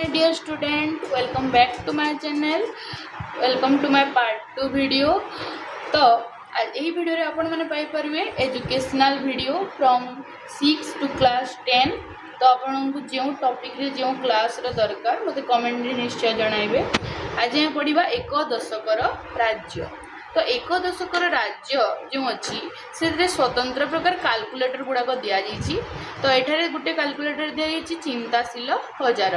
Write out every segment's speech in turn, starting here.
my dear student, welcome back to my channel. Welcome to my part 2 video. तो यही video रे आपण माने पाई परिवे educational video from 6 to class 10. तो आपण को जो टॉपिक रे जो क्लास रो दरकार मते कमेंट रे निश्चय जणाइबे. आज हम पढिबा एक दशकर राज्य. तो एक दशकर राज्य जो अच्छी से स्वतंत्र प्रकार कैलकुलेटर गुड़ाक दि जाइए. तो ये गोटे कैलकुलेटर दि जाइए चिंताशील हजार.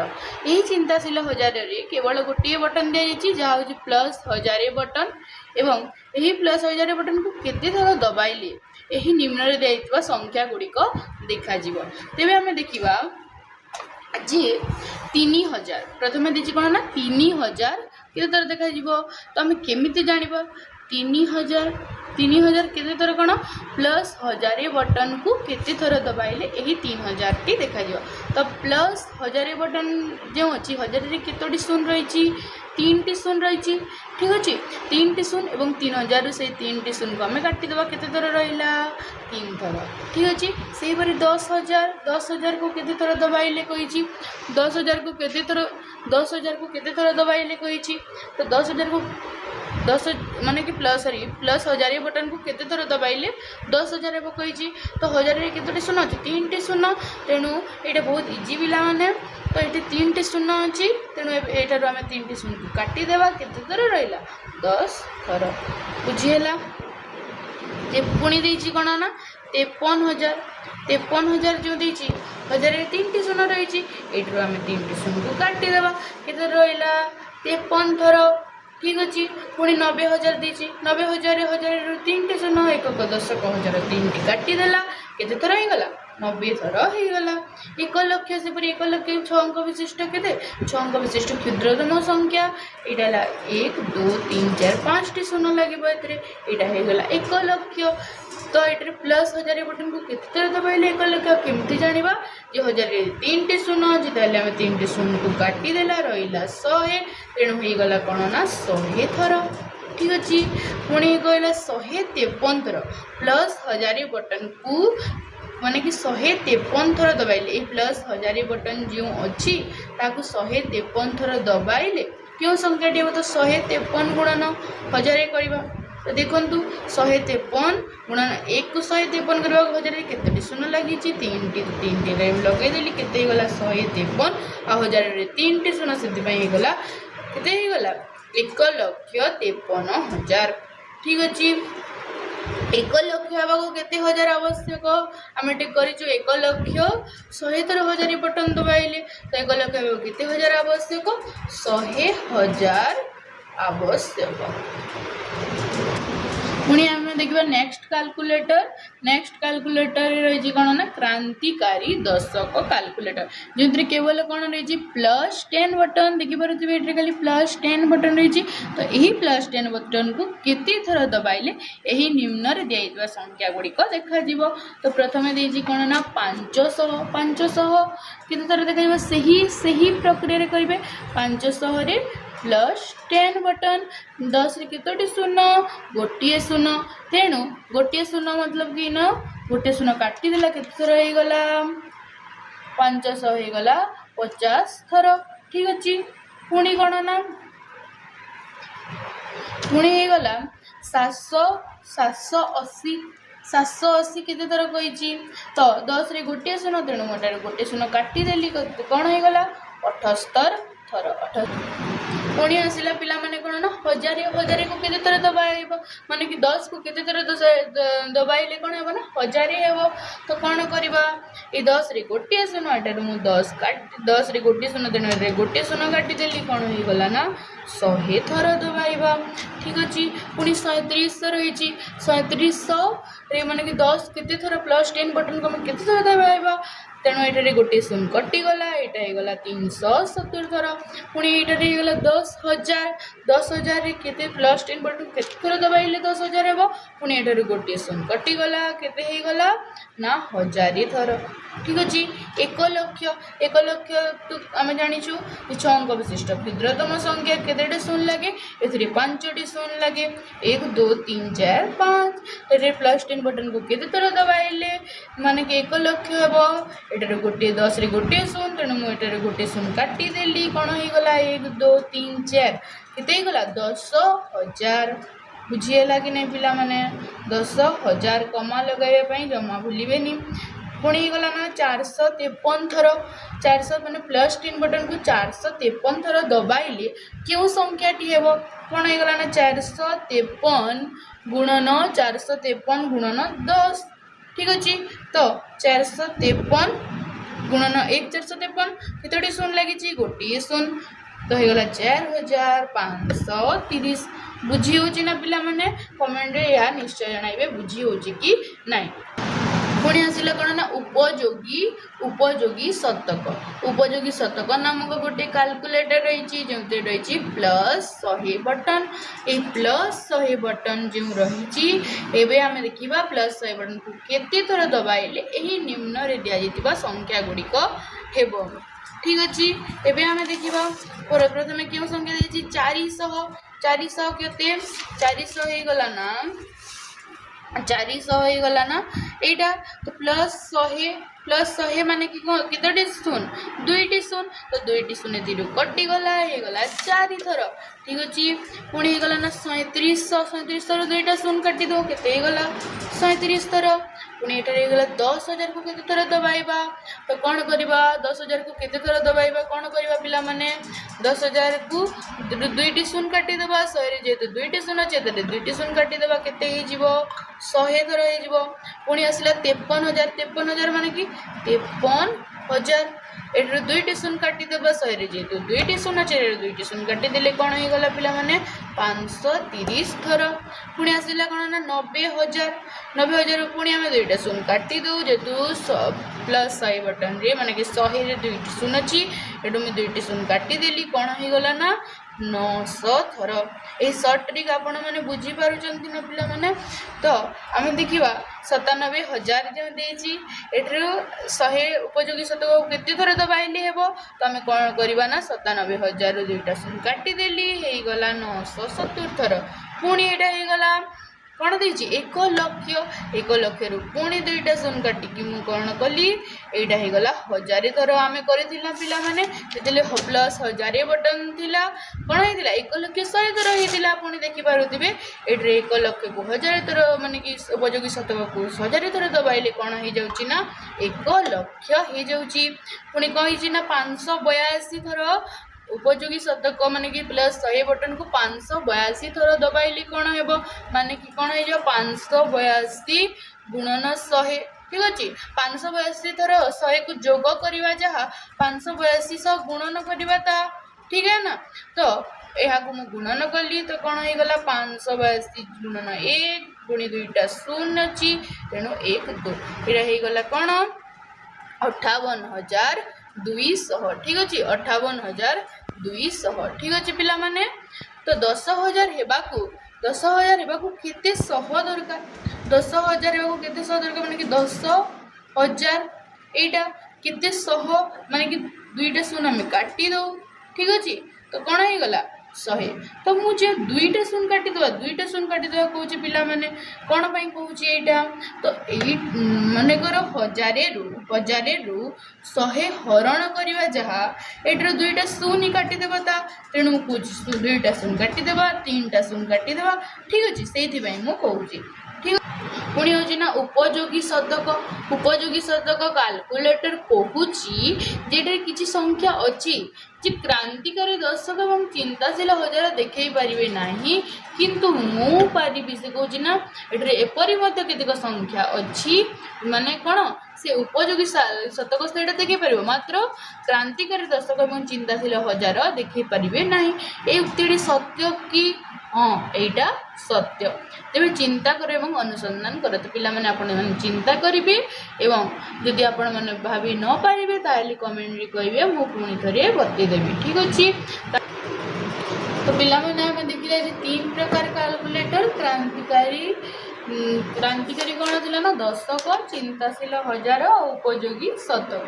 यही चिंताशील हजार रे केवल गोटे बटन दि जाइए जहाँ हूँ प्लस हजार बटन एवं यही प्लस हजार बटन को केते थर दबाइले यही निम्न रे दिया संख्या गुड़िक देखा. तेरे आम देखा जे 3000 प्रथम दी कौन ना 3000 के थर देखा. तो आम केमी जाना 3000 केते थर कौन प्लस हजार बटन को केते थर दबाइले यही 3000 टी देखा. तो प्लस हजार बटन जो अच्छी हजार केतोटी शून्य रही 3टी शून्य रही. ठीक अच्छे 3टी शून्य और 3000 से 3टी शून्य को आम काटिदेवा केते थर रहा 3 थर. ठीक अच्छे से 10,000 को केते थर दबाइले कही 10,000 को केते थर दबाइले कही. तो 10,000 को 10 माने कि प्लस हजार बटन को केते थर दबाइले 10,000 हे कही. तो हजार केतोटी शून्य अच्छे 3टी शून्य. तेणु ये बहुत इजी पिला माने. तो ये 3टी शून्य अच्छी तेणु यू आम 3टी शून्य को काटिदेवा केते थर रहा 10 थर. बुझीगला. पुणी देती कौन ना 53,000 जो देती हजार 3टी शून्य रही. यू आम 3टी शून्य को काटिदेवा केते रहा 53 थर. ठीक अच्छे पुणी 90,000 देती 90,000 हजार 3टी शून्य एक दशक हजार 3टी काटिदेला केते थर होगला 90 थर होगला. 1 लक्ष से 1 लक्ष 6 अंक विशिष्ट के 6 अंक विशिष्ट क्षुद्रतम संख्या यहाँ 1 2 3 4 5टी शून्य लगे यहाँ होगला 1 लक्ष. तो ये प्लस हजार बटन को केते दबाइले 1 लक्ष केमती जाना जो हजार 3टी शून्य अच्छी तेल आम 3टी शून्य को काटिदेला रहा 100. तेणु होगला कौन ना 100 थर. ठीक अच्छे पुणी कहला 153 थर प्लस हजार बटन को माने कि 153 थर दबाइले प्लस हजार बटन जो अच्छी 153 थर दबाइले क्यों संख्याटी हम. तो 153 गुणन हजार करवा. तो देखु 153 गुणन 1 को 153 करवा हजार केतोटी शून्य लगी 3टी लगेदेली केते गला 153 आ हजार 3टी शून्य से गला केते गला 1,53,000. ठीक अच्छे 1 लक्ष हवा को केते हजार आवश्यक आम कर 1 लक्ष 100 थर हजार बटन दबाइले. तो 1 लक्ष हवा केते हजार आवश्यक 100,000 आवश्यक. पुणी आम देखा नेक्स्ट कैलकुलेटर रही कौन ना क्रांतिकारी दशक कैलकुलेटर जो केवल कौन रही प्लस 10 बटन देखिपे खाली प्लस 10 बटन रही. तो यही प्लस 10 बटन को केते थर दबाइले यही निम्न रे दिया संख्या गुड़िक देखा. तो प्रथम देती कौन ना 500 केते थर देखा सही प्रक्रिया करेंगे 500 रे प्लस 10 बटन 10 रे केतोटी शून्य गोटे शून्य. तेणु गोटे शून्य मतलब कि न गोटे शून्य काटिदेला केते थर होगला 500 होगला 50 थर. ठीक अच्छे पुणी कौन ना पुणी होगला 780 केते थर कही. तो 10 रे गोटे शून्य तेणु मोटे गोटे शून्य काटिदेली कौन होगला 78 थर. पुणी आसला पिला माने कौन ना हजार को केते थर दबाइब माने कि 10 को केते थर दबाइले कौन हे ना 1000 हे. तो कौन करवा ये 10 रे गोटे शून्य एटार मु 10 रे गोटे शून्य तेणु गोटे शून्य काटिदेली कौन होगला ना 100 थर दबाइबा. ठीक अच्छे पुणी 133 रही 133 माने कि 10 केते थर प्लस 10 बटन को केते थर दबाइबा. तेणु ये गोटे शून्य कटिगला यहाँ होगला 370 थर. पुणी यहाँ 10,000 10,000 केते प्लस 10 बटन केते थर दबाइले 10,000 हेबो पुणी एठार गोटे शून्य कटि गला केते हे गला ना 1000 थर ठीक अछि 1 लक्ष तो आम जानिछु छंक विशिष्ट क्षुद्रतम संख्या केतेटे शून्य लगे एथिरे 5टी शून्य लगे 1 2 3 4 5 एटे प्लस 10 बटन को केते थर दबाइले माने के 1 लक्ष हेबो एटार गोटे 10 रे गोटे शून्य तेणु मु एटार गोटे शून्य काटी देली कोन हे गला 1 2 3 4 केते गला 10,000 बुझीला कि नहीं पिला माने 10,000 कमा लगाइबा जमा भूलिबेनी पुणी गला ना 453 थर 400 माने प्लस 10 बटन को 453 थर दबाइले क्यों संख्या टी हेबो कोन हे गला ना 453 गुणन 453 गुणन 10 ठीक अछि तो 453 गुणन 1 453 केतोटी शून्य लागिछि गोटे शून्य तो हे गला 4,530 बुझी होची ना पिला माने कमेंट रे या निश्चय जणाइबे बुझी होची कि नाही पुणी आसिला कौन ना उपयोगी शतक नामक गोटे कैलकुलेटर रही जो रही प्लस 100 बटन ए प्लस 100 बटन जो रही एवं आम देखा प्लस 100 बटन को केते थर दबाइले यही निम्न रे दिया जाइतिबा संख्या गुड़िक हेबो ठीक अच्छे एवं आम देखा प्रथम क्यों संख्या दी 400 केते 400 हो गला ना 400 हो गला ना एटा तो प्लस 100 माने कि केतोटी शून्य 2टी शून्य तो 2टी शून्य दिरु कटि गला हे गला 4 थर ठीक अछि पुणी हे गला ना 3700 थर 2टा शून्य काटि दो केते हे गला 37 थर पुणी एटा हे गला 10,000 को केते थर दबाइबा तो कोन करबा 10,000 को केते थर दबाइबा कोन करबा पिला माने 10,000 को 2टी शून्य काटि देबा 100 रे जेते 2टी शून्य अछि तो 2टी शून्य काटि देबा केते हे जिवो 100 थर हे जिवो पुणी आसिला 53,000 माने कि 53,000 एटर 2टी शून्य काटि देबा 100 रे जेते 2टी शून्य अछि 2टी शून्य काटि देले कोन हे गला पिला माने 530 थर पुणी आसिला कोन ना 90,000 पुणी आमे 2टा शून्य काटि दउ जेतु प्लस 100 बटन रे माने कि 100 रे 2टी शून्य अछि एटु मैं 2टी शून्य काटि देली कोन हे गला ना 900 थर ए शॉर्ट ट्रिक आपण माने बुझी पारुचंती न पिला माने तो आमे देखिबा 97,000 जे देछि एटरो 100 उपयोगी शतक केते थर दबाइले हेबो तो आमे कोन करबा ना 97,000 रो 2टा शून्य काटि देली हे गला 970 थर पुणी एटा हे गला कौन देछि 1 लक्ष रु पुणी 2टा शून्य काटिकी मु कौन कली एटा हे गला 1000 थर आमे करिथिला पिला माने जेतेले प्लस 1000 बटन थिला कौन हेतिला 1 लक्ष 100 थर हेतिला पुणी देखि पारुथिबे एटरे 1 लक्ष को 1000 थर माने कि उपयोगी शतक को 1000 थर दबाइले कौन हे जाउची ना 1 लक्ष हे जाउची पुणी कहिछि ना 582 थर उपयोगी शतक माने कि प्लस 100 बटन को 582 थर दबाइले कौन हेबो माने कि कौन हे जो 582 गुणन 100 ठीक अछि 582 थर 100 को जोग करबा जहा 582 सह गुणन करबा ता ठीक है ना तो एहा को मु गुणन कली तो कौन हे गला 582 गुणन 1 गुणी 2टा शून्य अछि तेनो 1 2 एरा हे गला कौन 58,200 ठीक अछि 58,200 ठीक अछि पिला माने तो 10,000 हेबाकू केते सह दरकार 10,000 हेबाकू केते सह दरकार माने कि 10,000 एटा केते सह माने कि 2टा शून्य हम काटी दो ठीक अछि तो कोन हे गला 100 तो मुझे 2टा शून्य काटी देबा कहूची पिला माने कोन पई कहूची एटा तो एई माने करो 1000 रु 100 हरण करबा जहा एटर 2टा शून्य काटी देबा ता तेनु कुछ 2टा शून्य काटी देबा 3टा शून्य काटी देबा ठीक अछि सेहि पई मु कहूची ठीक पुणी होची ना उपयोगी शतक कैलकुलेटर कहूची जेटर किछि संख्या अछि जे क्रांतिकारी दर्शक एवं चिंताशील हजार देखई पारिबे नाही किंतु मु पारिबी से कहूची ना एटर एपरि मध्ये केतेक संख्या अछि माने कोन से उपयोगी शतक सेटा देखई पारिबो मात्र क्रांतिकारी दर्शक एवं चिंताशील हजार देखई पारिबे नाही ए उक्तिटी सत्य कि हाँ एटा सत्य तेरे चिंता कर एवं अनुसंधान कर तो पिला माने आपण माने चिंता करिवे एवं यदि आपण माने भाबी न पारिबे ताले कमेंट रे कहिबे मु पुनी थरे बत्ती देबी ठीक अछि तो पिला माने हम देखिए आज 3 प्रकार कैलकुलेटर क्रांतिकारी क्रांतिकारी कौन थी ना दशक चिंताशील हजार और उपयोगी शतक।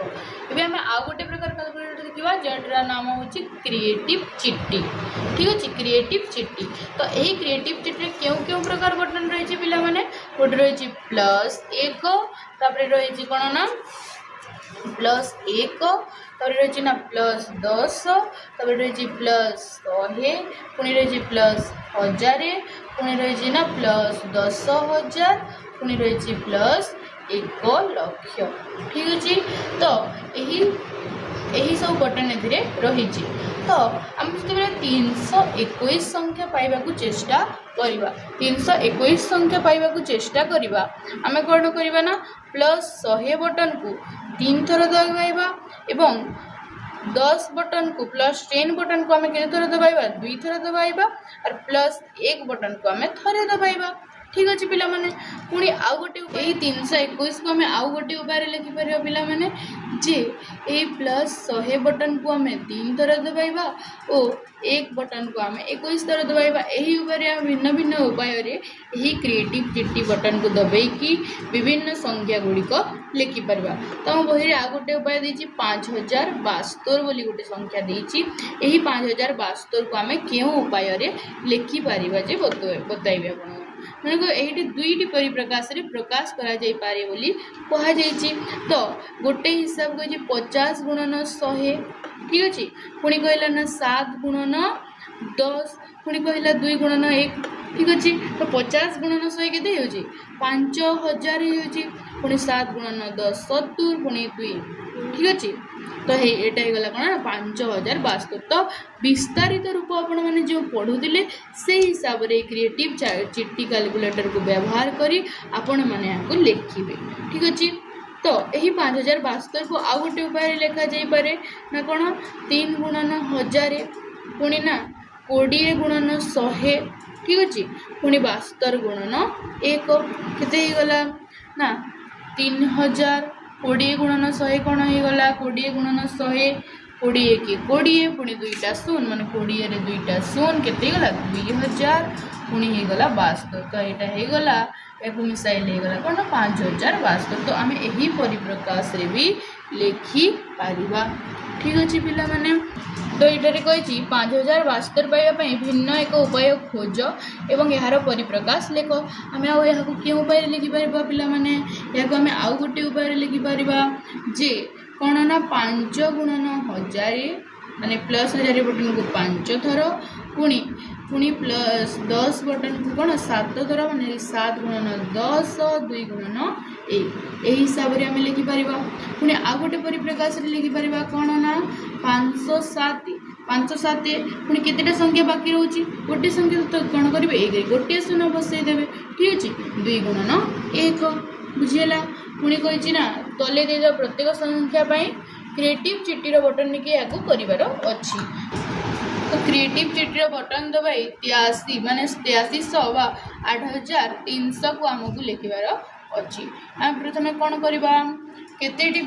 ଏବେ ଆମେ ଆଉ ଗୋଟେ ପ୍ରକାର କାଲକୁଲେଟର ଦେଖିବା ଯାହାର ନାମ ହେଉଛି କ୍ରିଏଟିଭ୍ ଚିଠି। ଠିକ୍ ଅଛି, କ୍ରିଏଟିଭ୍ ଚିଠି। ତ ଏହି କ୍ରିଏଟିଭ୍ ଚିଠିରେ କେଉଁ କେଉଁ ପ୍ରକାର ବଟନ୍ ରହିଛି ପିଲାମାନେ? ଗୋଟେ ରହିଛି +1, ତାପରେ ରହିଛି କ'ଣ ନା +1, ତାପରେ ରହିଛି ନା +10, ତାପରେ ରହିଛି +100, ପୁଣି ରହିଛି +1000, ପୁଣି ରହିଛି ନା +10,000, ପୁଣି ରହିଛି +1,00,000। ଠିକ୍ ଅଛି, ତ ଏହି ସବୁ ବଟନ୍ ଏଥିରେ ରହିଛି। ତ ଆମେ ଯେତେବେଳେ 321 ସଂଖ୍ୟା ପାଇବାକୁ ଚେଷ୍ଟା କରିବା, 321 ସଂଖ୍ୟା ପାଇବାକୁ ଚେଷ୍ଟା କରିବା, ଆମେ କ'ଣ କରିବା ନା +100 ବଟନ୍କୁ 3 ଥର ଦବାଇବା ଏବଂ 10 ବଟନ୍କୁ +10 ବଟନ୍କୁ ଆମେ କେତେ ଥର ଦବାଇବା? 2 ଥର ଦବାଇବା। আর +1 ବଟନ୍କୁ ଆମେ ଥରେ ଦବାଇବା। ଠିକ୍ ଅଛି ପିଲାମାନେ, ପୁଣି ଆଉ ଗୋଟେ ଏଇ 321କୁ ଆମେ ଆଉ ଗୋଟେ ଉପାୟରେ ଲେଖିପାରିବା ପିଲାମାନେ ଯେ ଏଇ +100 ବଟନ୍କୁ ଆମେ 3 ଥର ଦବାଇବା ଓ 1 ବଟନ୍କୁ ଆମେ 21 ଥର ଦବାଇବା। ଏହି ଉପାୟରେ ଆମେ ଭିନ୍ନ ଭିନ୍ନ ଉପାୟରେ ଏହି କ୍ରିଏଟିଭ୍ ଚିଠି ବଟନ୍କୁ ଦବେଇକି ବିଭିନ୍ନ ସଂଖ୍ୟା ଗୁଡ଼ିକ ଲେଖିପାରିବା। ତ ଆମ ବହିରେ ଆଉ ଗୋଟେ ଉପାୟ ଦେଇଛି 5072 ବୋଲି ଗୋଟେ ସଂଖ୍ୟା ଦେଇଛି। ଏହି 5072କୁ ଆମେ କେଉଁ ଉପାୟରେ ଲେଖିପାରିବା ଯେ ବତାଇବି ଆପଣଙ୍କୁ। ମନେକ ଏଇଠି ଦୁଇଟି ପରିପ୍ରକାଶରେ ପ୍ରକାଶ କରାଯାଇପାରେ ବୋଲି କୁହାଯାଇଛି। ତ ଗୋଟେ ହିସାବ କହିଛି 50 ଗୁଣନ 100। ଠିକ୍ ଅଛି, ପୁଣି କହିଲା ନା 7 ଗୁଣନ 10, ପୁଣି କହିଲା 2 ଗୁଣନ 1। ଠିକ୍ ଅଛି, ତ 50 ଗୁଣନ 100 କେତେ ହେଉଛି? 5000 ହେଇଯାଉଛି। ପୁଣି 7 ଗୁଣନ 10 70, ପୁଣି 2। ଠିକ୍ ଅଛି, ତ ଏଇଟା ହେଇଗଲା କ'ଣ ନା 5072। ତ ବିସ୍ତାରିତ ରୂପ ଆପଣମାନେ ଯେଉଁ ପଢ଼ୁଥିଲେ ସେଇ ହିସାବରେ କ୍ରିଏଟିଭ୍ ଚିଠି କାଲକୁଲେଟରକୁ ବ୍ୟବହାର କରି ଆପଣମାନେ ଏହାକୁ ଲେଖିବେ। ଠିକ୍ ଅଛି, ତ ଏହି 5072କୁ ଆଉ ଗୋଟେ ଉପାୟରେ ଲେଖାଯାଇପାରେ ନା କ'ଣ 3 ଗୁଣନ 1000, ପୁଣି ନା 20 ଗୁଣନ 100। ଠିକ୍ ଅଛି, ପୁଣି 72 ଗୁଣନ 1 କେତେ ହେଇଗଲା ନା 3000। 20 ଗୁଣନ 100 କ'ଣ ହେଇଗଲା? 20 ଗୁଣନ 100, 20 × 20, ପୁଣି 2ଟା 0 ମାନେ 20ରେ 2ଟା 0 କେତେ ହେଇଗଲା? 2000, ପୁଣି ହେଇଗଲା 72। ତ ଏଇଟା ହେଇଗଲା, ଏହାକୁ ମିଶାଇଲେ ହେଇଗଲା କ'ଣ? 5072। ତ ଆମେ ଏହି ପରିପ୍ରକାଶରେ ବି ଲେଖିପାରିବା। ଠିକ୍ ଅଛି ପିଲାମାନେ, ତ ଏଇଠାରେ କହିଛି 5072 ପାଇବା ପାଇଁ ଭିନ୍ନ ଏକ ଉପାୟ ଖୋଜ ଏବଂ ଏହାର ପରିପ୍ରକାଶ ଲେଖ। ଆମେ ଆଉ ଏହାକୁ କେଉଁ ଉପାୟରେ ଲେଖିପାରିବା ପିଲାମାନେ? ଏହାକୁ ଆମେ ଆଉ ଗୋଟେ ଉପାୟରେ ଲେଖିପାରିବା ଯେ କ'ଣ ନା 5 ଗୁଣନ 1000 ମାନେ +1000 ବଟନ୍କୁ 5 ଥର, ପୁଣି +10 ବଟନ୍କୁ କ'ଣ 7 ଥର ମାନେ 7 ଗୁଣନ 10, 2 ଗୁଣନ 1। ଏହି ହିସାବରେ ଆମେ ଲେଖିପାରିବା। ପୁଣି ଆଉ ଗୋଟେ ପରିପ୍ରକାଶରେ ଲେଖିପାରିବା କ'ଣ ନା 507। ପୁଣି କେତେଟା ସଂଖ୍ୟା ବାକି ରହୁଛି? ଗୋଟେ ସଂଖ୍ୟା ତ କ'ଣ କରିବେ? 1ରେ ଗୋଟିଏ ଶୂନ ବସାଇଦେବେ। ଠିକ୍ ଅଛି, 2 ଗୁଣନ 1 ବୁଝିହେଲା। ପୁଣି କହିଛି ନା ତଲେ ଦେଇଦେବା ପ୍ରତ୍ୟେକ ସଂଖ୍ୟା ପାଇଁ କ୍ରିଏଟିଭ୍ ଚିଠିର ବଟନ୍ ନେଇକି ଏହାକୁ କରିବାର ଅଛି। ତ କ୍ରିଏଟିଭ୍ ଚିଠିର ବଟନ୍ ଦବାଇ 83 ମାନେ 8300 ବା 8300କୁ ଆମକୁ ଲେଖିବାର ଅଛି। ଆମେ ପ୍ରଥମେ କ'ଣ କରିବା? ଦୁଇଟି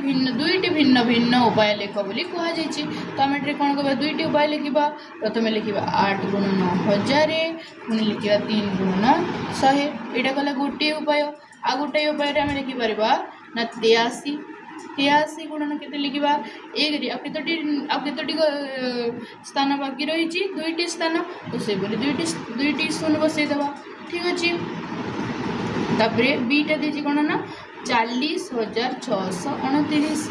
ଭିନ୍ନ ଭିନ୍ନ ଉପାୟ ଲେଖ ବୋଲି କୁହାଯାଇଛି। ତ ଆମେ ଏଠାରେ କ'ଣ କରିବା? ଦୁଇଟି ଉପାୟ ଲେଖିବା। ପ୍ରଥମେ ଲେଖିବା 8 ଗୁଣନ 1000, ପୁଣି ଲେଖିବା 3 ଗୁଣନ 100। ଏଇଟା କଲା ଗୋଟିଏ ଉପାୟ। ଆଉ ଗୋଟିଏ ଉପାୟରେ ଆମେ ଲେଖିପାରିବା ନା 83 ଗୁଣନ କେତେ ଲେଖିବା? 1ରେ ଆଉ କେତୋଟି ସ୍ଥାନ ବାକି ରହିଛି? 2ଟି ସ୍ଥାନ। ତ ସେପରି 2ଟି ଶୂନ ବସାଇଦେବା। ଠିକ୍ ଅଛି, ତାପରେ ବିଟା ଦେଇଛି କ'ଣ ନା 40,629।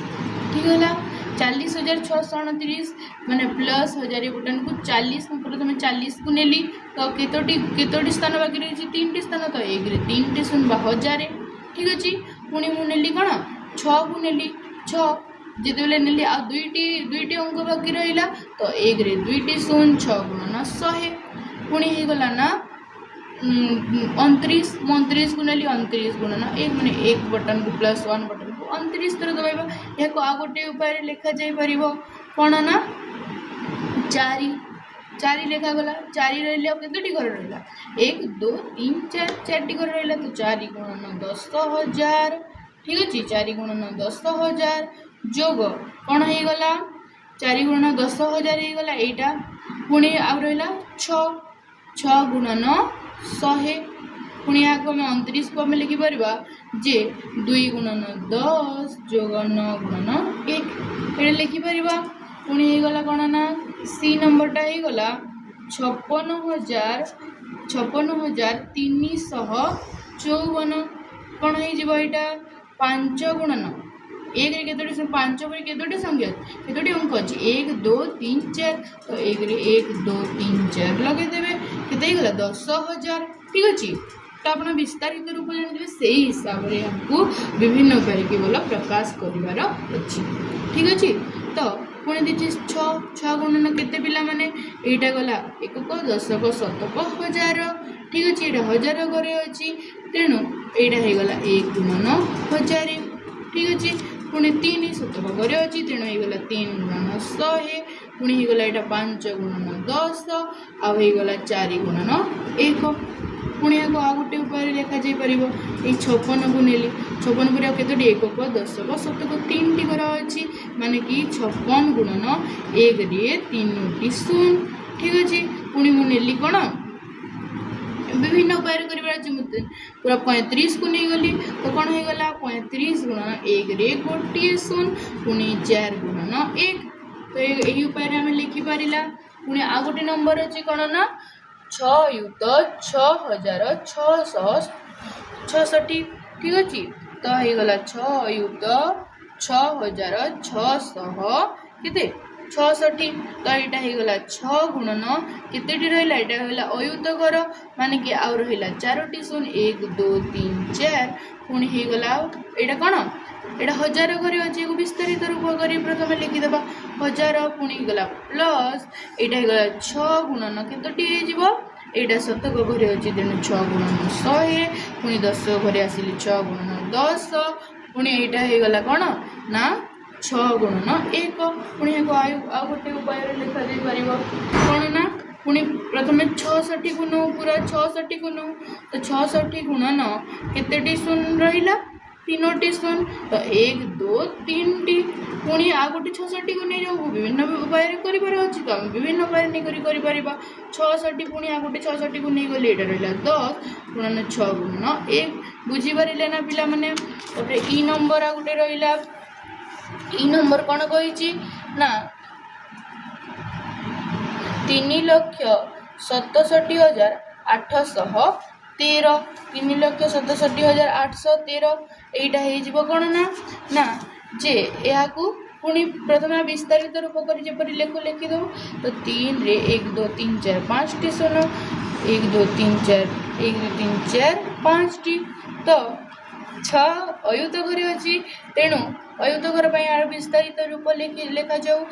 ଠିକ୍ ହେଲା, 40,629 ମାନେ +1000 ବଟନ୍କୁ 40 ପ୍ରଥମେ 40କୁ ନେଲି। ତ କେତୋଟି ସ୍ଥାନ ବାକି ରହିଛି? 3ଟି ସ୍ଥାନ। ତ 1ରେ 3ଟି ଶୂନ ବା 1000। ଠିକ୍ ଅଛି, ପୁଣି ମୁଁ ନେଲି କ'ଣ 6କୁ ନେଲି। 6 ଯେତେବେଳେ ନେଲି ଆଉ ଦୁଇଟି ଅଙ୍କ ବାକି ରହିଲା। ତ 1ରେ 2ଟି ଶୂନ, 6 ଗୁଣନ 100। ପୁଣି ହେଇଗଲା ନା 29କୁ ନେଲି। 29 ଗୁଣନ 1 ମାନେ 1 ବଟନ୍କୁ +1 ବଟନ୍କୁ 29 ଥର ଦବାଇବା। ଏହାକୁ ଆଉ ଗୋଟିଏ ଉପାୟରେ ଲେଖାଯାଇପାରିବ କ'ଣ ନା 4 ଲେଖାଗଲା। 4 ରହିଲେ ଆଉ କେତୋଟି ଘର ରହିଲା? 1 2 3 4 4ଟି ଘର ରହିଲା। ତ 4 ଗୁଣନ 10,000। ଠିକ୍ ଅଛି, 4 ଗୁଣନ 10,000 ଯୋଗ କ'ଣ ହେଇଗଲା? 4 ଗୁଣନ 10,000 ହେଇଗଲା ଏଇଟା। ପୁଣି ଆଉ ରହିଲା 6 6 गुणन 100 पुणी यहाँ आम 29 को आम लिखिपर जे 2 गुणन 10 जोग 9 गुणन 1 ये लिखिपर पुणी गला कौन ना सी नंबरटा हो गला 56,354 कौन होटा 5 गुणन 1 रे केतोटी 5 पर केतोटी संख्या केतोटी अंक अच्छी 1 2 3 4 तो 1 रे 1 2 3 4 लगेदेवे केते गला 10,000 ठीक अच्छे तो आप विस्तारित रूप जानते से हिसाब से हमको विभिन्न उपाय केवल प्रकाश कर ठीक अच्छे तो पुणी देखिए 6 गुणन केते पिला माने एटा गला 1 10 शतक 1000 ठीक अच्छे ये 1000 घरे अच्छी तेणु यहाँ हो गला 1 गुणन 1000 ठीक अच्छे पुणी 3 शतक घरे अच्छी तेणु होगा 3 गुणन 100 पुणी होगा यहाँ 5 गुणन 10 आगला 4 गुणन 1 पुणी आ गोटे उपाय लिखा जापर ये 56 को नेली 56 पर केतोटी 1 10 शतक 3 टी घर अच्छी माने कि 56 गुणन 1 रे 3 शून्य ठीक अच्छे पुणी मुझे कौन विभिन्न उपाय कर पूरा 35 को नहीं गली तो कौन हो गला 35 गुणन 1 रे 1 शून्य पुणी 4 गुणन 1 तो यही उपाय आम लिखिपार पुणी आ गोटे नंबर अच्छे कौन ना 6 युक्त 6,666 ठीक अच्छे तो हो गला 6 युक्त 6,600 केते 66 तो यहाँ होगा 6 गुणन केते रहा यहाँ अयुत घर माने कि आउ रहा 4 शून्य 1 2 3 4 पुणी होगा यहाँ कौन यहाँ 1000 घरे अच्छे विस्तारित रूप कर प्रथम लिखिदे 1000 पुणी गला प्लस यहाँ होगा 6 गुणन केतोटी यहाँ शतक घरे अच्छे तेणु 6 गुणन 100 पुणी 10 घरे आसिली 6 गुणन 10 पुणी यहाँ होगा कौन ना 6 गुणन 1 पुणी आ गोटे उपाय लिखा जापर कौन ना पुणी प्रथम 66 को नौ पूरा 66 को नौ तो 66 गुणन केते शून्य रहा 3 शून्य तो 1 2 3 टी पुणी आ गोटे 66 को नहीं जाऊ विभिन्न उपाय कर तो आम विभिन्न उपाय नहीं कर 66 पुणी आ गोटे 66 को नहीं गली यहाँ रहा 10 गुणन 6 गुणन 1 बुझीपारे ना पिला माने ई नंबर आ गोटे रहा ई नंबर कौन कही ना 3,67,813 3,67,813 यहाँ कौन ना जे या पुणी प्रथम विस्तारित रूप कर लिखिद तो 3 रे 1 2 3 4 5 टी शून्य 1 2 3 4 1 2 3 4 5 टी तो 6 अयुत घरे अच्छी तेणु अयुत घर यार विस्तारित रूप लिखा जाऊ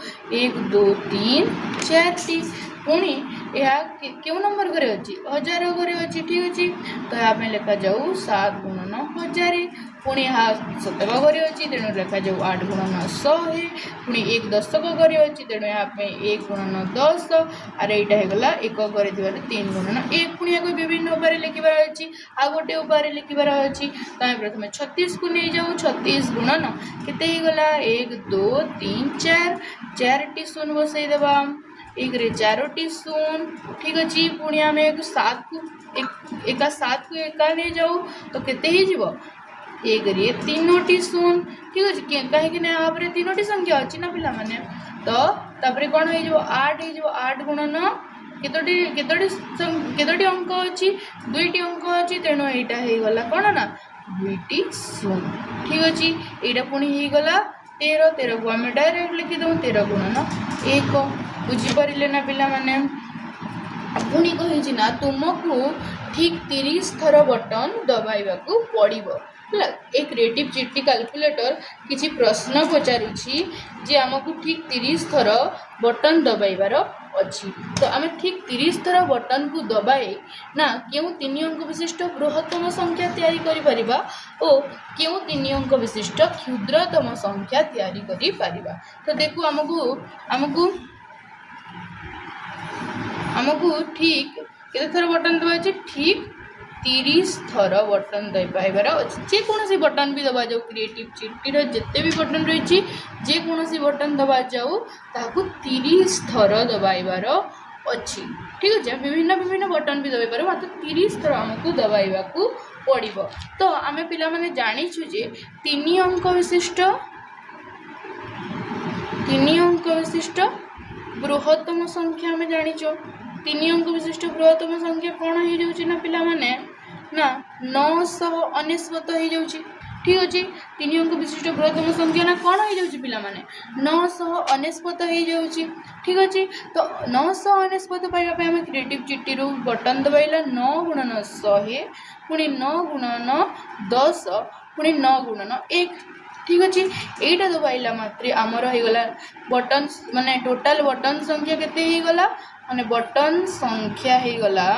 1 2 3 4 टी पुणी यह क्यों नंबर घरे अच्छी 1000 घरे अच्छी ठीक अच्छे तो यहाँ लिखा जाऊ 7 गुणन 1000 पुणी यहाँ शतक घरे अच्छी तेणु लिखा जाऊ 8 गुणन 100 पुणी 1 दशक घरे अच्छी तेणु यहाँ 1 गुणन 10 आर यहाँ होगा 1 घरे थी 3 गुणन 1 पुणी यहाँ विभिन्न उपाय लिखार अच्छी आ गोटे उपाय लिखार अच्छी तो प्रथम 36 को नहीं जाऊ 36 गुणन केते गला 1 2 3 4 4 टी शून्य बसईदेवा 1 रे 4 टी शून्य ठीक अच्छे पुणी आम 7 को एक 7 को एका नहीं जाऊ तो केते ही जीवो 1 रे 3 टी शून्य ठीक अच्छे कहीं यहाँ 3 टी संख्या अच्छी ना पिला माने तो तापरे कौन हो 8 गुणन केतोटी अंक अच्छी 2 टी अंक अच्छी तेणु यहाँ हो गला कौन ना 2 टी शून्य ठीक अच्छे यहाँ पुणी हो गला 13 को आम डायरेक्ट लिखिदे 13 गुणन 1 बुझीपारे ना पिला माने पुणी कही ना तुमको ठीक 30 थर बटन दबाइबा पड़ो है एक क्रिएटिव चिट्टी कैलकुलेटर किसी प्रश्न पचारुछि जे आमको ठीक 30 थर बटन दबाइबार अच्छी तो आम ठीक 30 थर बटन को दबाए ना क्यों 3 अंक विशिष्ट बृहत्तम संख्या तैयारी करि परिबा और क्यों 3 अंक विशिष्ट क्षुद्रतम संख्या तैयारी करि परिबा तो देखो आमको ठीक केते थर बटन दबा ठीक 30 थर बटन दबाइबार अच्छे जेकोसी बटन भी दबा जाऊ क्रिएटिव चिट्टीर जिते भी बटन रही जेकोसी बटन दबा जाऊ ताकू 30 थर दबाइबार अच्छी। ठीक अच्छे विभिन्न विभिन्न बटन भी दबाई पारे मात्र 30 थर आमको दबाइबाकू पड़िबो। तो आमे पिला माने जानिछु जे 3 अंक विशिष्ट बृहत्तम संख्या आमे जानिछु। 3 अंक विशिष्ट बृहत्तम संख्या कौन हो जाउछि ना पिला माने ना 999 हो जाउछि। ठीक अच्छे 3 अंक विशिष्ट बृहत्तम संख्या ना कौन हो जाउछि पिला माने 999 हो जाउछि। ठीक अच्छे तो 999 पाइबा पे हम क्रिएटिव चिट्टी रू बटन दबाइला 9 गुणन 100 पुणी 9 गुणन 10 पुणी 9 गुणन 1। ठीक अच्छे यहीटा दबाइला मात्रे आमर हो गला बटन माने टोटाल बटन संख्या केते हो गला माने बटन संख्या हो गला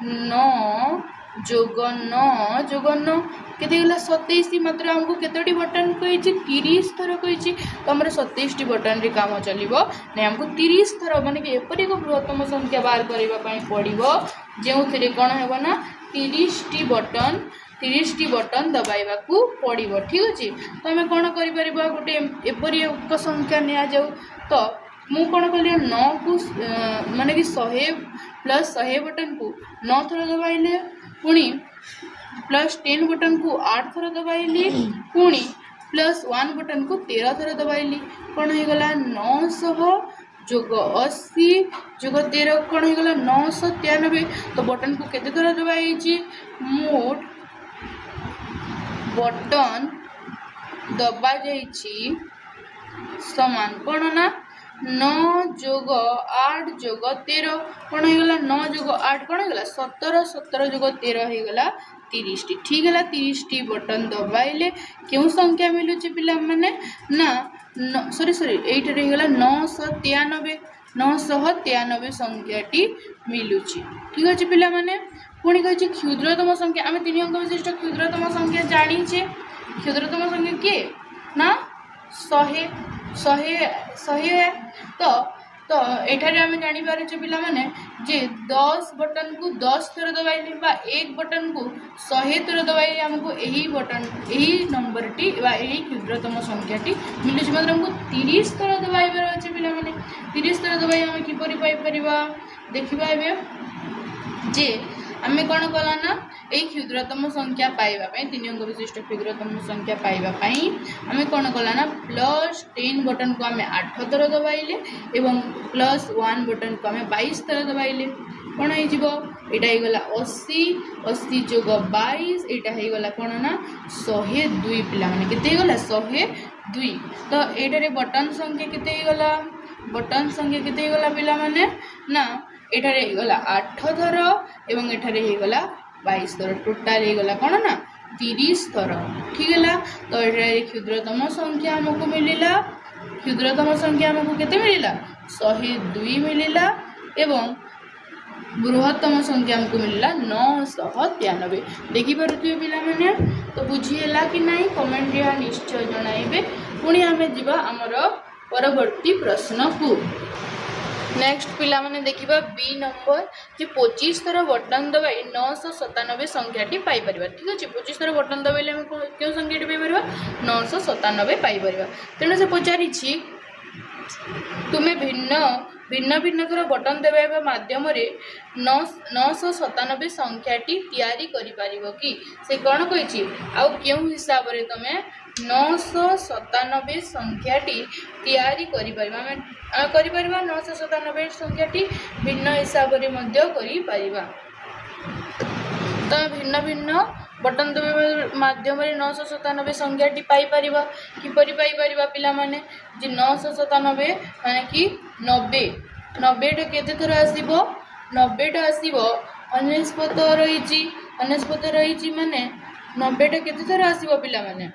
9 जोग 9 जोग 9 केते गला 27 मात्र हमको केतोटी बटन कही 30 थर कही तो हमर 27 बटन रे काम चलिबो नै हमको 30 थर माने कि एपरि को बृहत्तम संख्या बाहर करबा पई पड़िबो जेउ थरे कोन हेबो ना 30 टी बटन दबाइबाकू पड़िबो। ठीक अछि तो हमें कोन करि परिबा गोटे एपरि एक संख्या निया जाऊ तो मु कोन कलिया 9 को माने कि 100 प्लस 100 बटन को 9 थर दबाइले पुणी प्लस 10 बटन को 8 थर दबाइली पुणी प्लस 1 बटन को 13 थर दबाइली कौन हो गला 900 जोग 80 जोग 13 कौन हो गला 993। तो बटन को केते थर दबाई मोट बटन दबा जाइछि समान कौन ना 9 जोग 8 जोग 13 कौन हो गला 9 जोग 8 कौन हो गला 17 17 जोग 13 हो गला 30 टी। ठीक है 30 टी बटन दबाइले क्यों संख्या मिलुछि पिला माने ना सॉरी एइठरे हो गला 993 संख्या टी मिलुछि। ठीक अछि पिला माने पुणी कहछि क्षुद्रतम संख्या आमे 3 अंक विशिष्ट क्षुद्रतम संख्या जानिछे। क्षुद्रतम संख्या के ना 100 है तो एठारे आमे जानि पारे पिला माने जे 10 बटन को 10 थर दबाइले बा 1 बटन को 100 थर दबाइले हमको यही बटन यही नंबर टी बा यही क्षुद्रतम संख्या टी मिलुछि मतलब हमको 30 थर दबाइबार अछि पिला माने 30 थर दबाइ हम किपरि पाइ परिबा देखिबा एबे जे आमे कोन कला ना ए क्षुद्रतम संख्या पाइबा पई 3 अंक विशिष्ट क्षुद्रतम संख्या पाइबा पई आमे कोन कला ना प्लस 10 बटन को आमे 8 थर दबाइले एवं प्लस 1 बटन को आमे 22 थर दबाइले कोन होई जिवो एटा हे गला 80 जोग 22 एटा हे गला कोन ना 102 पिला माने केते हे गला 102। तो एटा रे बटन संख्या केते हे गला बटन संख्या केते हे गला पिला माने ना एठारे हे गला 8 थर एवं एठारे हे गला 22 थर टोटल हे गला कोन ना 30 थर। ठीक है तो एठारे क्षुद्रतम संख्या हमको मिलिला क्षुद्रतम संख्या हमको केते मिलिला 102 मिलिला एवं बृहत्तम संख्या हमको मिलिला 993। देखि पारुथिबे पिला माने तो बुझिएला कि नाही कमेंट रे निश्चय जणाइबे। पुणी हमें जीवा हमर परवर्ती प्रश्न को नेक्स्ट पिला माने देखिबा बी नंबर जे 25 थर बटन दबाई 997 संख्याटी पाई परिबा। ठीक अछि 25 थर बटन दबाइले हम क्यों संख्याटी पाई परिबा 997 पाई परिबा। तेणु से पचारि छी तुमे भिन्न थर बटन दबाइबा माध्यम रे 997 संख्याटी तैयारी करि परिबो कि से कोन कहिछि आ क्यों हिसाब रे तमे 997 संख्याटी तैयारी करि परिबा करि परिबा 997 संख्याटी भिन्न हिसाब रे मध्य करि परिबा। तो भिन्न बटन दबाइबा माध्यम रे 997 संख्याटी पाई परिबा किपरि पाई परिबा पिला माने जे 997 माने कि 90 टा केते थर आसीबो 90 टा आसीबो 99 रहिछि माने 90 टा केते थर आसीबो पिला माने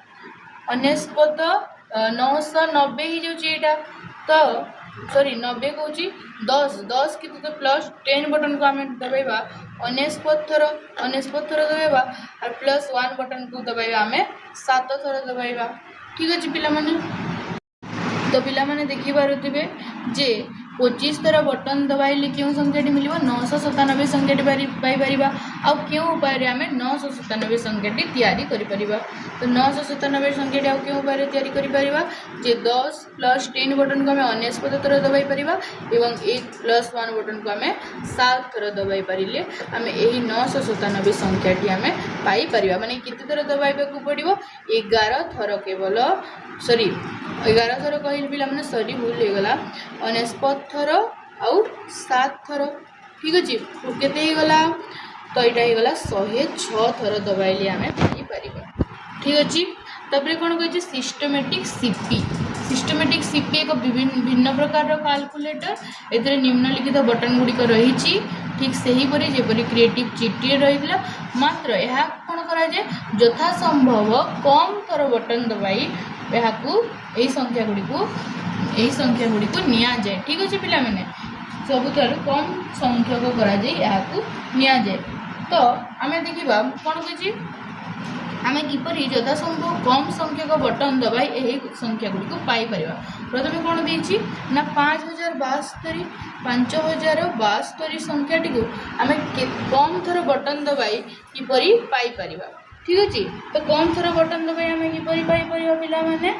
99 990 ही जाउछि एटा तो सॉरी 90 कहूँ 10 कि तो प्लस 10 बटन को आम दबाइबा 99 थर दबाइबा और प्लस 1 बटन को दबाइबा आम 7 थर दबाइबा। ठीक अच्छे पिला माने तो पिला माने देखि पारुथिबे जे 25 थर बटन दबाइले क्यों संख्याटी मिल 997 संख्याटी पाइपर आउ क्यों उपाय आम 997 संख्याटी तैयारी करिपरिबा। तो 997 संख्याटी आउ क्यों उपाय तैयारी करिपरिबा जे 10 + 10 बटन को आम 49 थर दबाई परिबा एवं 1 + 1 बटन को आम 7 थर दबाई पारिले आम यही 997 संख्याटी आम पाई परिबा। माने केते थर दबाइबाकू पड़िबो 11 थर केवल सॉरी 11 थर कहली पिला माने सॉरी भूल हो गला 49 थर आउ 7 थर ठीक अच्छे केते ही गला तो यहाँ हो गला 106 थर दबाइले आम पाई परिबा ठीक अच्छे। तापर कौन कही सिस्टमेटिक सीपी एक भिन्न प्रकार कैलकुलेटर ए निम्नलिखित बटन गुड़िक रही ठीक से हीपरी जेपरी क्रिएटिव चिट्ठी रही मात्र यह कौन कराए यथा संभव कम थर बटन दबाई यही संख्या गुड़ी को निया जाए ठीक अच्छे पिला मैंने सबुठार कम संख्यक करा निया जाए। तो आम देखा कौन कही आम किपर यथा संभव कम संख्यक बटन दबाई यही संख्या गुड़ी को पाइपर। प्रथम कौन देती ना 5072 संख्याटी को आम कम थर बटन दबाई किपर पाइपर ठीक अच्छे। तो कम थर बटन दबाई आम किपर पाइपर पिला माने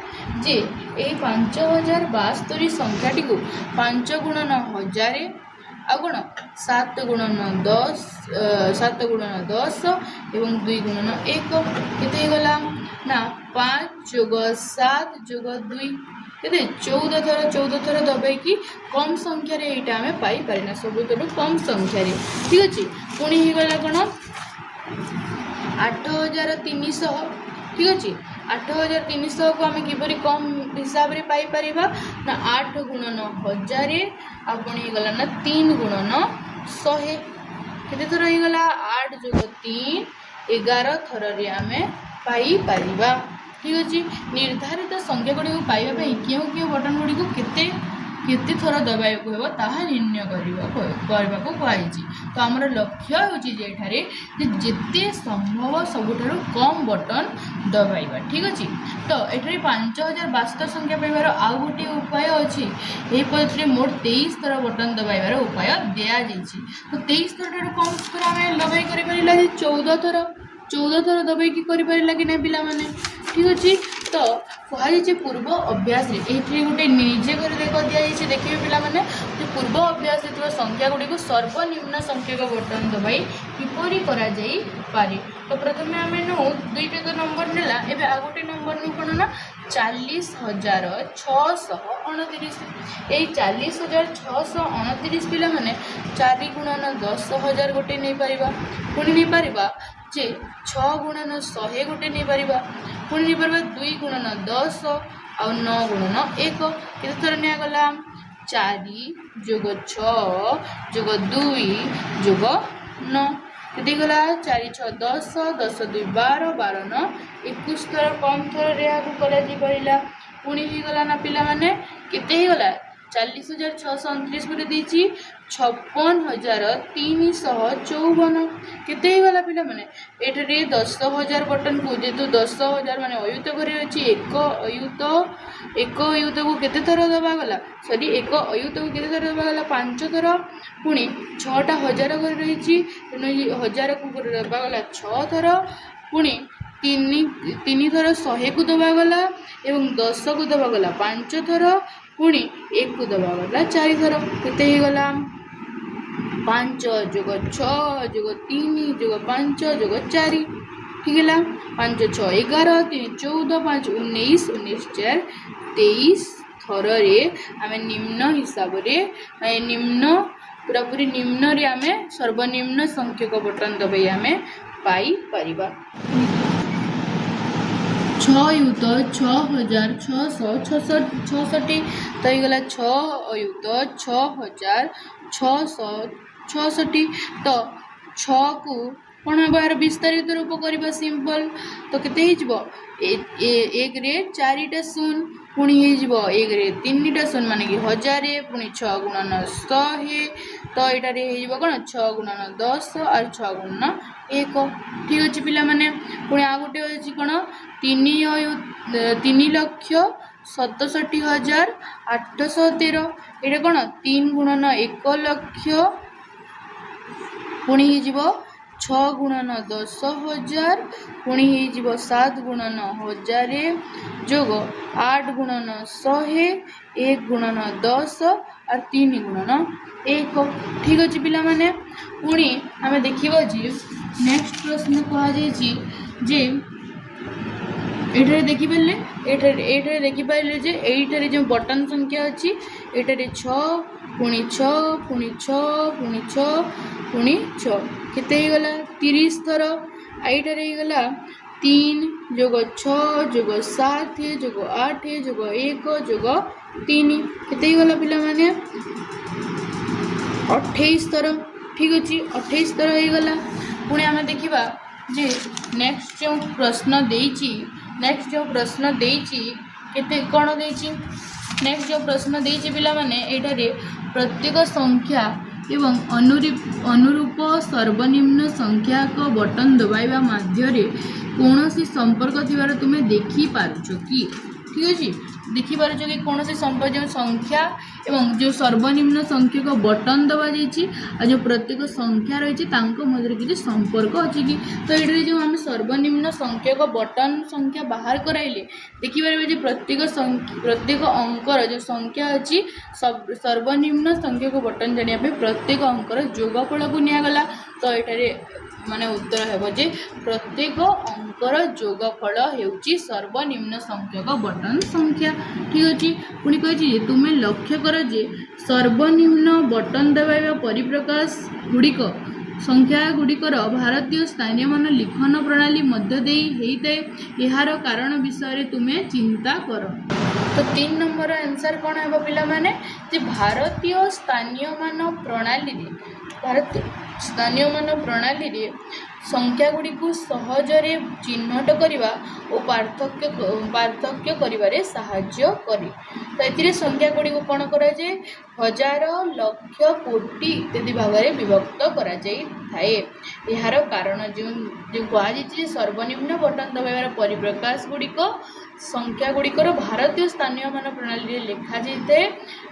जे यही 5072 संख्याटी को 5 × 9 1000 आ कौन 7 × 9 10 7 × 9 10 एवं 2 × 9 1 केते गला ना 5 + 7 + 2 केते 14 थर दबाई कि कम संख्या रे एटा हमें पाई पारिना सबुतु कम संख्या रे ठीक अच्छे। पुणी ही गला कौन 8300 ठीक अच्छे 8300 को आम किपर कम हिसाब से पाइपर ना 8 × 9 1000 आपड़ी गला ना 3 × 9 100 केते थर हो गला 8 + 3 11 थर रे आम पाइपर ठीक अच्छे। निर्धारित संख्या गुड़ी पाइबा क्यों क्यों बटन गुड़ी को केते थर दबाई को हेबो ताहा निर्णय करने को कहुई। तो आमर लक्ष्य होठारे जेते संभव सबुठारु कम बटन दबाइबा ठीक अच्छे। तो ये 5072 संख्या पाइबार आउ गोटे उपाय अच्छी यही पद्धति मोट 23 थर बटन दबाइबार उपाय दि जाइए। तो 23 थर कम थर आम दबाई कर 14 थर दबाई कि ना पिला माने ठीक अच्छे। तो कहुई पूर्व अभ्यास ये गोटे निजे कर देख दिखाई देखिए पिला माने पूर्व अभ्यास संख्या गुड़ी को सर्वनिम्न संख्यक बटन दबाई किपरि करा जाई पारे। तो प्रथम आम नौ 2टा तो नंबर नेला एबे आ गोटे नंबर नु कोन ना 40,629 यही 40,629 पिला माने 4 × 10,000 गोटे नहीं पारिबा पुणी नहीं पारिबा जे 6 × 100 गोटे नहीं पारिबा पुणी नहीं पारिबा 2 × 10 और 9 × 1 केते थर निया गला 4 + 6 + 2 + 9 केते गला 4 × 6 10 10 × 2 12 12 9 21 थर कम थर रे आगु करा जी परिला पुणी ही गला ना पिला माने केते ही गला 40,629 गोटे देछि 56,354 केते ही गला पिला माने एठरे 10,000 बटन को जेतु 10,000 माने अयुत करे अछि एक अयुत को केते थर दबा गला सॉरी एक अयुत को केते थर दबा गला 5 थर पुणी 6टा 1000 करे रहिछि 1000 को दबा गला 6 थर पुणी 3 थर 100 को दबा गला एवं 10 को दबा गला 5 थर पुणी 1 को दबा गला 4 थर केते ही गला 5 + 6 + 3 + 5 + 4 ठीक है 5 6 11 3 14 5 19 19 4 23 थर रे आम निम्न हिसाब रे निम्न पूरापूरी निम्न रे आम सर्वनिम्न संख्यक बटन दबाई आम पाई परिबा 6 युत 6,666 तो ये गला 6 अयुत 6,666 तो 6 को कौन बार विस्तारित रूप करवा सिंपल तो केते एक रे 4टा शून्य पुणी हो 1 रे 3टा शून्य माने कि 1000 पुणी 6 × 9 100 तो यहाँ कौन 6 × 9 10 और 6 × 9 1 ठीक अच्छे पिला माने पुणी आ गोटे अच्छी कौन 3,67,813 ये कौन 3 गुणन 1 लक्ष पुणी हो 6 गुणन 10,000 पुणी हो 7 गुणन 1000 जोग 8 गुणन 100 1 गुणन 10 और 3 गुणन 1 ठीक अच्छे पिला माने पुणी आम देखा जे नेक्स्ट प्रश्न कहुजे ये देखिपारे ये देखिपारे जे ये जो बटन संख्या अच्छी ये 6 पुणी 6 पुणी 6 पुणी 6 पुणी 6 केते गला 30 थर आईटारे गला 3 जोग 6 जोग 7 जोग 8 जोग 1 जोग 3 केते गला पिला माने 28 थर ठीक अच्छे 28 थर हो गला पुणी आम देखा जे नेक्स्ट जो प्रश्न देची नेक्स्ट जो प्रश्न देची केते कौन देची नेक्स्ट जो प्रश्न देची पिला माने एटारे प्रत्येक संख्या एवं अनुरूप सर्वनिम्न संख्या को बटन दबाइबा माध्यम कौन सी संपर्क थिबार तुमे देखि पारुछ कि ठीक अच्छे देखि पारुछ कि कौन सी संपर्क जो संख्या एवं जो सर्वनिम्न संख्या को बटन दबा जाइए और जो प्रत्येक संख्या रही मध्य किसी संपर्क अच्छी कि तो ये जो आम सर्वनिम्न संख्या को बटन संख्या बाहर कराइले देखिपारे प्रत्येक अंकर जो संख्या अच्छी सर्वनिम्न संख्या को बटन जानापी प्रत्येक अंकर जोगफल को निगला तो ये माने उत्तर है जे प्रत्येक अंकर जोगफल होउची सर्वनिम्न संख्या का बटन संख्या ठीक अच्छे पुणी कही तुम्हें लक्ष्य कर जे सर्वनिम्न बटन दबाइबा परिप्रकाश गुड़िक संख्या गुड़िकर भारतीय स्थानीय मान लिखन प्रणाली मध्य दे होता यार कारण विषय तुम्हें चिंता कर तो 3 नंबर आंसर कौन है पिला माने जे भारतीय स्थानीय मान प्रणाली भारतीय स्थानीय मान प्रणाली रे संख्या गुड़ी को सहजरे चिन्हट करवा और पार्थक्य करिवारे साहाय्य करे तो ये संख्या गुड़ी को कौन कराए हजार लक्ष कोटि इत्यादि भाग में विभक्त करा जाए यार कारण जो कहुई सर्वनिम्न बटन दबाइबार परिप्रकाश गुड़िक संख्या गुड़िकर भारतीय स्थानीय मान प्रणाली लिखा जाए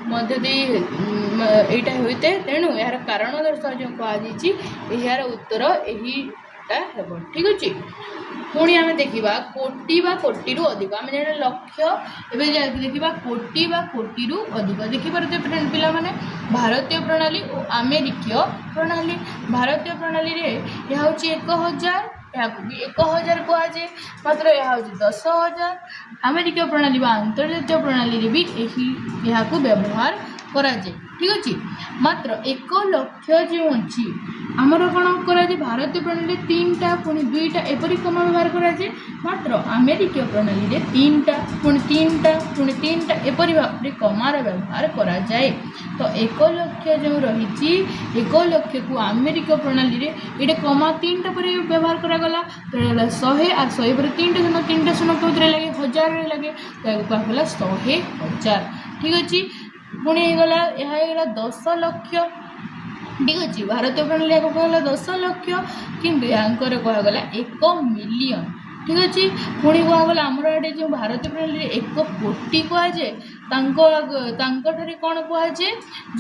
मध्य यहाँ होता है तेणु यार कारण दर्शाओ जो कहुई यार उत्तर यही ठीक अच्छे पुणी आम देखा कोटि बा कोटि अधिक आम जाने लक्ष्य एवं देखा कोटि बा कोटि अधिक देखिपारे पिला माने भारतीय प्रणाली और आमेरिकीय प्रणाली भारतीय प्रणाली रे यह हूँ 1000 यहाँ भी 1000 कहुए मात्र यह हूँ 10,000 आमेरिकीय प्रणाली व अंतर्जातीय प्रणाली भी यहाँ व्यवहार करा जाए ठीक अच्छे मात्र 1 लक्ष जो अच्छी आमर कौन कराए भारतीय प्रणाली 3टा पुणी 2टा एपरी कमा व्यवहार कराए मात्र आमेरिकीय प्रणाली रे 3टा पुणी 3टा पुणी 3टा एपरी भाव में कमार व्यवहार करा जाए तो 1 लक्ष जो रही 1 लक्ष को आमेरिकीय प्रणाली रे ये कमा 3टा पर व्यवहार करागला तो 100 और 100 पर 3टा शून्य कौन लगे 1000 लगे तो कहला 100,000 ठीक अच्छे पुणी गला यह 10 लक्ष ठीक अच्छे भारतीय प्रणाली को कहला 10 लक्ष किंतु यहाँ कहगला 1 मिलियन ठीक अच्छे पुणी कहगला आमर ये जो भारतीय प्रणाली 1 कोटि कहुए ठारे कौन कहुए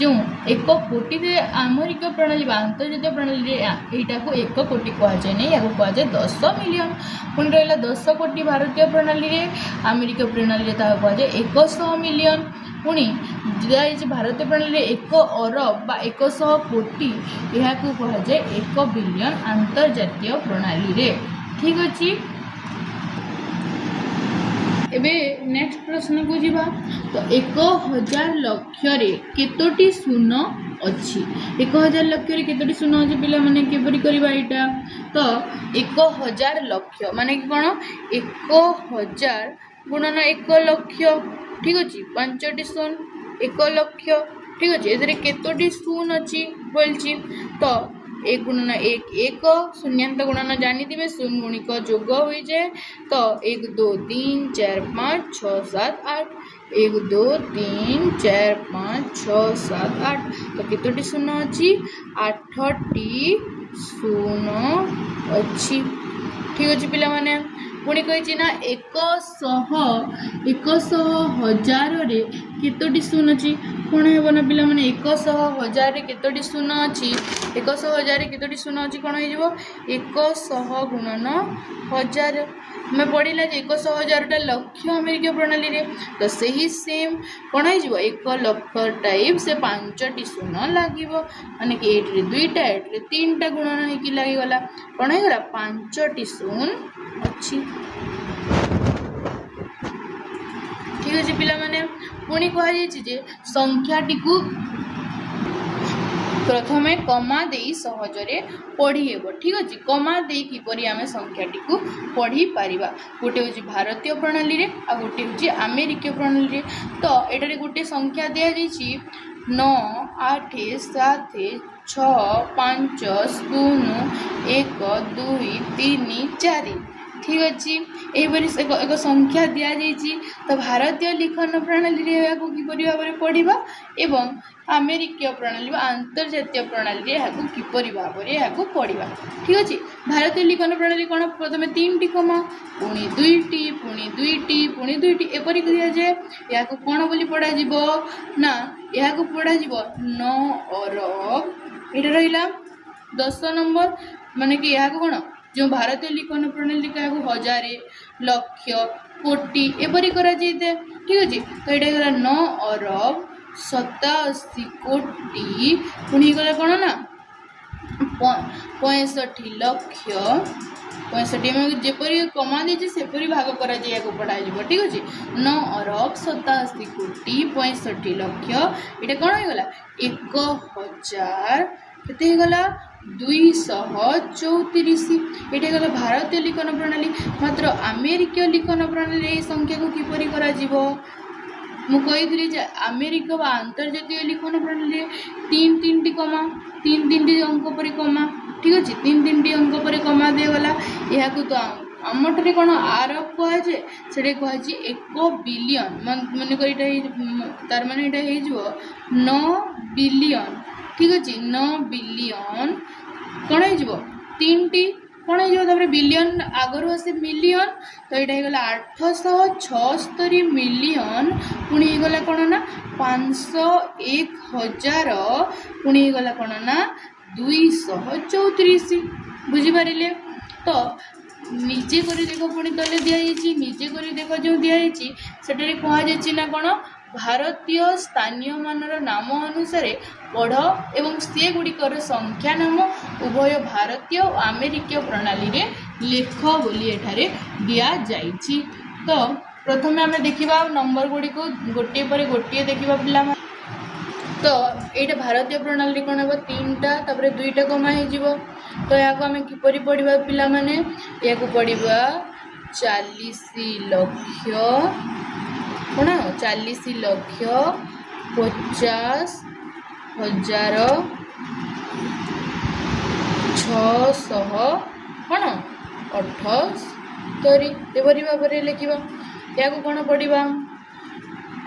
जो 1 कोटि आमेरिकीय प्रणाली अंतर्जातीय प्रणाली यहाँ को 1 कोटि कहुए नहीं या कहुए 10 मिलियन पुणी रहा 10 कोटि भारतीय प्रणाली आमेरिकीय प्रणाली कहुए 100 मिलियन पुणी भारतीय प्रणाली 1 अरब बा 100 कोटि यह कहुए 1 बिलियन अंतर्जातीय प्रणाली रे ठीक अच्छे एबे नेक्स्ट प्रश्न को जीवा तो 1000 लक्ष रे केतोटी शून्य अच्छी 1000 लक्ष रे केतोटी शून्य अच्छी पिला माने केपरि करबा एटा तो 1000 लक्ष माने कि कोन 1000 गुणन 1 लक्ष ठीक अच्छे 5टी शून्य 1 लक्ष ठीक अच्छे एथरे केतोटी शून्य अच्छी बोलची तो 1 गुणन 1 1 शून्यांत गुणन जानी थे शून्य गुणिक जोग हो जाए तो 1 2 3 4 5 6 7 8 1 2 3 4 5 6 7 8 तो केतोटी शून्य अच्छी 8टी शून्य अच्छी ठीक अच्छे पिला माने पुणी कही ना 100,000 केतोटी शून अच्छी कौन हे ना पिला माने 100,000 केतोटी शून अच्छी 100,000 केतोटी शून अच्छी कौन हो 100 गुणन 1000 मैं पढ़ला 100,000 लक्ष अमेरिका प्रणाली रे तो सही सेम कौन हो 1 लक्ष टाइप से 5टी शून लगे माने कि 8 रे 2टा 8 रे 3टा गुणन होगी लगिगला कौन होगा 5टी शून अच्छी ठीक अच्छे पिला माने पुणी कहुचे संख्याटी को प्रथमे कमा दे सहजरे पढ़ी हेब ठीक अच्छे कमा दे किपरि आमे संख्याटी को पढ़ी पारिबा गोटे हूँ भारतीय प्रणाली रे आ गोटे हूँ अमेरिकीय प्रणाली रे तो एटारे गोटे संख्या दिया जाइछि 9 8 7 6 5 0 1 2 3 4 ठीक अच्छे यहपरी एक संख्या दि जाइए तो भारतीय लिखन प्रणाली रे किपरि भाव में पढ़ा एवं अमेरिकीय प्रणाली अंतर्जातीय प्रणाली रे किपरि भाव में पढ़ा ठीक अच्छे भारतीय लिखन प्रणाली कौन प्रथम 3टी कमा पुणी 2टी पुणी 2टी पुणी 2टी एपरी दि जाए या कौन बोली पढ़ा ना या पढ़ा 9 अरब ये रहा 10 नंबर माने कि यहाँ कौन जो भारतीय लिखन प्रणाली क्या हजारे लक्ष कोटि एपरी करा जाइए ठीक अच्छे तो ये 9 अरब 87 कोटि पुणी गला कौन ना 65 लक्ष 65 जेपरी कमा देचे सेपरी भाग करा जाए पढ़ा ठीक अच्छे 9 अरब 87 कोटि 65 लक्ष ये कौन होगा 1000 केते गला 234 ये गला भारतीय लिखन प्रणाली मात्र अमेरिकीय लिखन प्रणाली ये संख्या को किपरि करा जीवो मु कही अमेरिका व अंतर्जातीय लिखन प्रणाली 3-3टी कमा 3-3टी अंक पर कमा ठीक अच्छे 3-3टी अंक पर कमा दिगला या तो आमटे कौन आर कहुए से कहुए 1 बिलियन मन कर तार माने 9 बिलियन ठीक अच्छे 9 बिलियन कौन हो 3टी कौन हो बिलियन आगर आसे मिलियन तो यहाँ होगा 876 मिलियन पुणी गला कौन ना 501,000 पुणी गला कौन ना 234 बुझीपारे तो निजे कर देख पुणी तले दिखाई निजे कर देख जो दिखाई से कहुई ना कौन भारतीय स्थानीय मानर नाम अनुसार पढ़ एवं से गुड़िकर संख्या नाम उभय भारतीय और अमेरिकीय प्रणाली रे लेख बोली एठारे दिया जाइछि तो प्रथम आम देखा नंबर गुड़ी को गोटे पर गोटे देखा पिला तो ये भारतीय प्रणाली कौन हम 3टा 2टा कमा हो तो या आम किपरि पढ़ा पिला माने या पढ़ा 40 लक्ष कौन 40 लक्ष 50,000 600 कौन 78 एपरी भाव में लिखा या कौन पढ़ा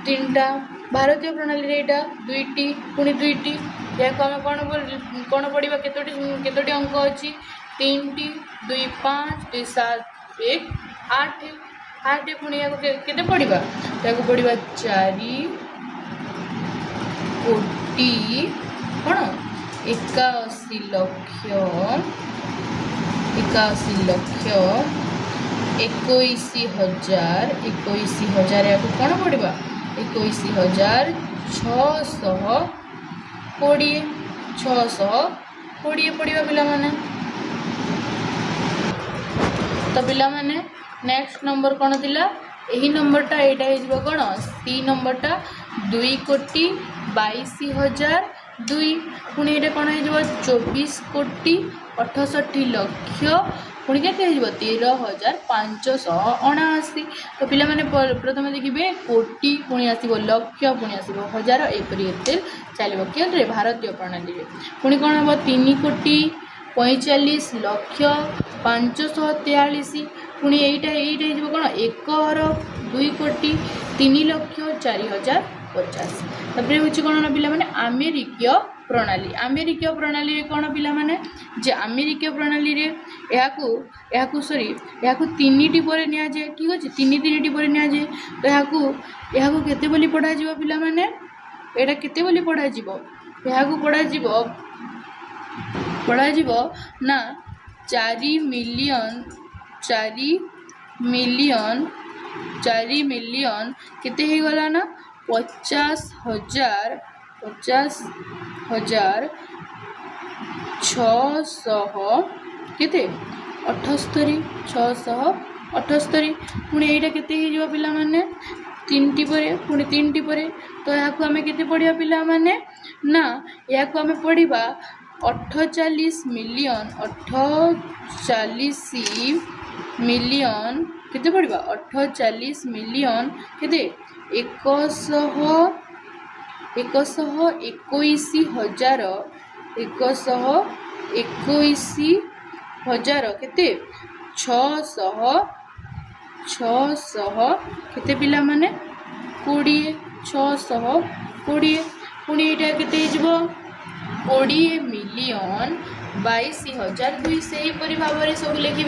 3टा भारतीय प्रणाली यहाँ 2टी पुणी 2टी या आम कौन पढ़ा केतोटी अंक अच्छी 3टी 2 5 2 7 1 8 8 पुणी केते पढ़ा या पढ़ा 4 कोटि कौन 81 लक्ष 21,000 या कौन पढ़ा 21,620 पढ़ा पिला माने तो पिला माने नेक्स्ट नंबर कौन थिला यही नंबरटा यहाँ हो कौन सी नंबरटा 2,22,002 पुणी ये कौन हो 24,68 लक्ष पुणी के 13,579 तो पिला माने प्रथम देखिए कोटि पुणी आसो लक्ष पुणी आसो हजार एपरी चलो कि भारतीय प्रणाली पुणी कौन हम 3,45,00,000 543 पुणी यहीटा हो कौन 1 अरब 2,03,04,50 तापर हूँ कौन ना पिला माने अमेरिकीय प्रणाली आमेरिकीय प्रणाली कौन पिला माने जे आमेरिकीय प्रणाली रे याकू सॉरी याकू तीनिटी परे निया जे ठीक अछि तीनिटी परे निया जे तो याकू केते बोली पढ़ा जीवो पिला माने एटा केते बोली पढ़ा जीवो याकू पढ़ा जीवो ना 4 मिलियन केते हे गला ना 50,000 600 केते 678 पुणी एटा केते हे जीवा पिला माने तीनटी परे पुणी तीनटी परे तो याकू हमें केते पढ़िया पिला माने ना याकू हमें पढ़िबा 48 मिलियन केते पढ़िबा 48 मिलियन केते 121,000 केते 600 केते पिला माने 620 पुणी एटा केते हिजबो 20 मिलियन 22,200 एहीपरी भाव में सब लिखे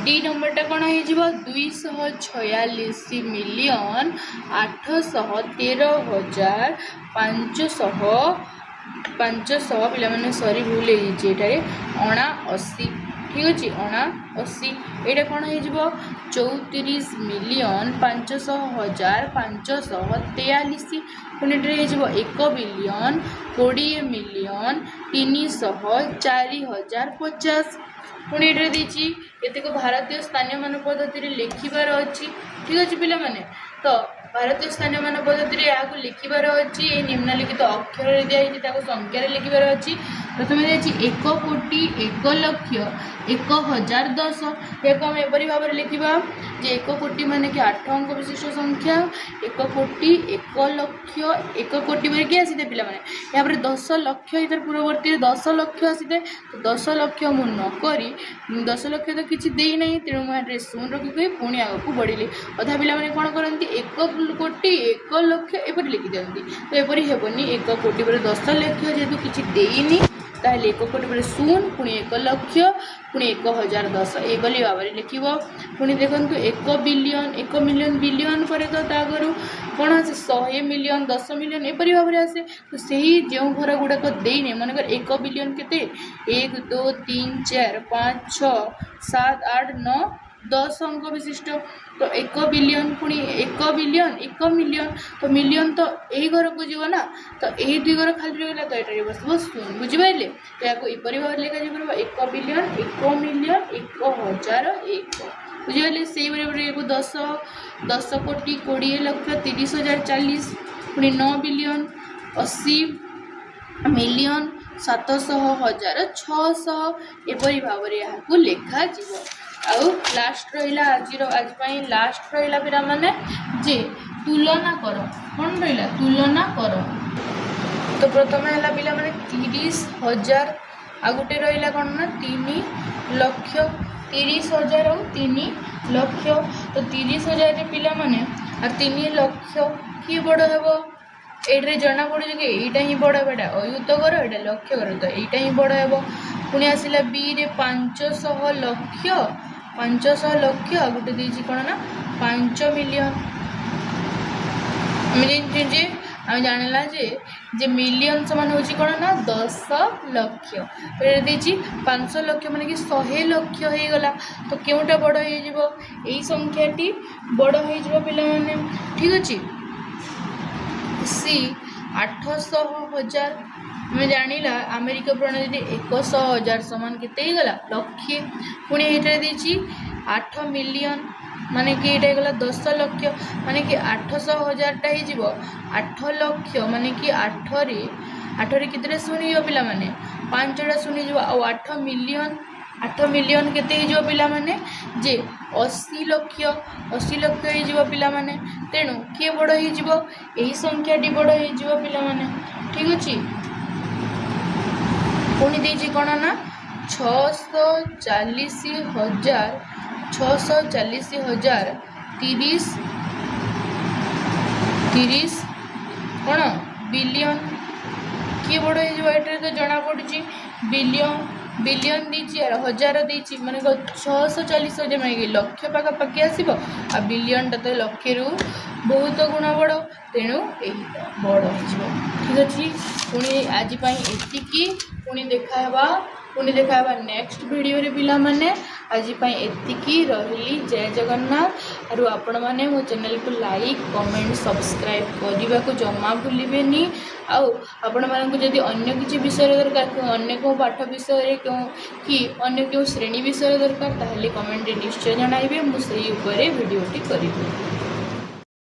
डी नंबरटा कौन हो 246 मिलियन 813,500 पिला माने सॉरी भूल है 79 ठीक अच्छे 79 एटा कौन हो 34 मिलियन 500,543 पुणी 1 बिलियन 20 मिलियन 304,050 पुणी ये देती एतक भारतीय स्थानीय मान पद्धति लिखिबार अच्छी ठीक अच्छे पिला माने तो भारतीय स्थानीय मान पद्धति यहाँ लिखिबार अच्छी निम्नलिखित अक्षर दिखाई संख्यार लिखिबार अच्छी प्रथम दिखाई 1 कोटी 1 लक्ष 1,010 या आम एपरी भाव में लिखा जे 1 कोटी माने कि 8 अंक विशिष्ट संख्या 1 कोटी 1 लक्ष 1 कोटी बोल किए आसीते पिला माने यहाँ पर 10 लक्ष इधर पूर्ववर्ती 10 लक्ष आसीते तो 10 लक्ष मु नक 10 लक्ष तो किसी देना तेणु मुझे शून रखिक पुणी आग को बढ़ी अधा पिला मैंने कौन करती 1 कोटी 1 लक्ष एपरी लिखि दिखती तो एपरी हेबनी 1 कोटी पर 10 लक्ष जेहेतु किसी देनी ताहले 1 कोटी पर शून पुणी 1 लक्ष पुणी 1,010 एभली भाव में लिख पुणी देखो 1 मिलियन बिलियन पर तो तागरू कौन आसे 100 मिलियन 10 मिलियन एपरी भाव में आसे तो सही जो घर गुड़ाक देने मनकर 1 बिलियन केते 1 2 3 4 5 6 7 8 9 10 अंक विशिष्ट तो 1 बिलियन पुणी 1 बिलियन 1 मिलियन तो मिलियन तो यही घर को जीव ना तो यही दुई घर खाली रहा तो ये बस शून बुझिपारे तो या यपरी भाव लिखा जा 1 बिलियन 1 मिलियन 1,001 बुझिपारे से 10 कोटी 20 लक्ष 30,000 40 पुणी 9 बिलियन 80 मिलियन 700,000 600 एपरी भाव में यहाँ लिखा जीव आउ लास्ट रहा आज लास्ट रहा पिला माने जे तुलना कर कौन रहा तुलना कर तो प्रथम है पिला माने 30,000 आ गोटे रहा कौन ना 3 लक्ष 30,000 और 3 लक्ष तो 30,000 पिला माने आ 3 लक्ष किए बड़ हे ये जना पड़े कि यहीटा ही बड़ बेटा अयुत कर यहाँ लक्ष्य कर तो यहीटा ही बड़ हे पुणी आसला बी रे 500 लक्ष आ गोटे देती कौन ना 5 मिलियन आम जानला जे मिलियन समान हूँ कौन ना 10 लक्ष तो ये देती 500 लक्ष मान कि 100 लक्ष हो गला तो क्योंटा बड़ हो संख्याटी बड़ हो पिला माने ठीक अच्छे सी 800,000 आम जाना अमेरिका प्रणाली 100,000 समान केते गला लक्षे पुणी ये देती 8 मिलियन माने कि ये गला 10 लक्ष माने कि 800,000टा हो 8 लक्ष माने कि 8 रे कितने शुणी पिला माने 5टा शुणी 8 मिलियन केते हो पिला माने जे 80 लक्ष हो पिला माने तेणु किए बड़ हो संख्याटी बड़ हो पिला माने ठीक अच्छे पुणी देती कौन ना 640,000 30 कौन बिलियन किए बड़ हो तो जना पड़ी बिलियन दीची यार हजार दीची माने 640,000 माने लक्ष पाखापाखि आसो आ बिलियनटा तो लक्ष रु बहुत गुण बड़ तेणु यही बड़ हो ठीक अच्छे पुणी आज एतिकी पुणी देखा नेक्स्ट वीडियो रे पिला माने आज एतिकी रही जय जगन्नाथ आरु आपण माने मो चैनल को लाइक कमेंट सब्सक्राइब करने को जमा भूलिबेनी आउ आपण मानक जदि अन्य किसी विषय दरकार अन्य को पाठ विषय क्यों कि अन्य क्यों श्रेणी विषय दरकार ताहले कमेंट निश्चय जणाइबे मु सेही ऊपर वीडियोटी करिबे।